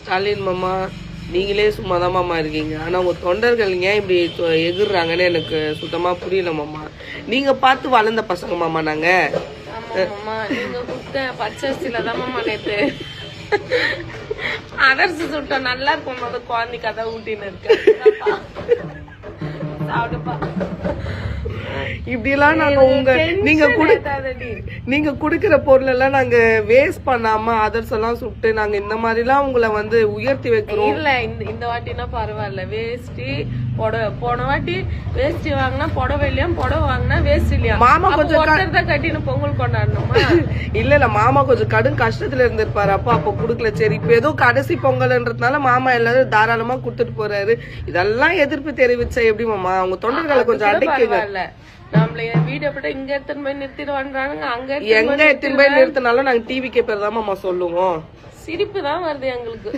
ஸ்டாலின் மாமா நீங்களே சும்மாதான் மாமா இருக்கீங்க. ஆனா உங்க தொண்டர்கள் ஏன் இப்படி எகுறாங்கன்னு எனக்கு சுத்தமா புரியல மாமா. நீங்க பார்த்து வளர்ந்த பசங்க மாமா நாங்க. நீங்க கொடுத்த பச்சரிசியில தான் மாமா நேத்து அதர்ஸ் சுட்டோம். நல்லா இருக்கும் போது குழந்தைக்கு அதான் ஊட்டின்னு இருக்கு. சாப்பிடுப்பா. இப்படி எல்லாம் நாங்க நீங்க குடுக்கிற பொருள் எல்லாம் நாங்க வேஸ்ட் பண்ணாம அதர்ஸ் எல்லாம் சுட்டு நாங்க இந்த மாதிரி எல்லாம் உங்களை வந்து உயர்த்தி வைக்கிறோம். இல்ல இந்த வாட்டினா பரவாயில்ல. வேஷ்டி போன வாட்டி வேஷ்டி வாங்கினா புடவை இல்லையா, புடவை வாங்கினா வேஸ்ட் இல்லையா. மாமா கொஞ்சம் கட்டின பொங்கல் கொண்டாடணுமா? இல்ல மாமா கொஞ்சம் கடும் கஷ்டத்துல இருந்திருப்பாரு. அப்ப குடுக்கல. சரி இப்ப ஏதோ கடைசி பொங்கல்ன்றதுனால மாமா எல்லாரும் தாராளமா குடுத்துட்டு போறாரு. இதெல்லாம் எதிர்ப்பு தெரிவிச்சா எப்படி மாமா? அவங்க தொண்டர்களை கொஞ்சம் அடைக்கல. நம்மள வீடியோ போட்டு இங்க எடுத்துன்னு போய் நிறுத்திடுவான்றானுங்க. அங்க எங்க எடுத்துன்னு போய் நிறுத்தினாலும் நாங்க டிவி கேப்பர் தான் மாமா சொல்லுவோம். சிரிப்பு தான் வருது எங்களுக்கு.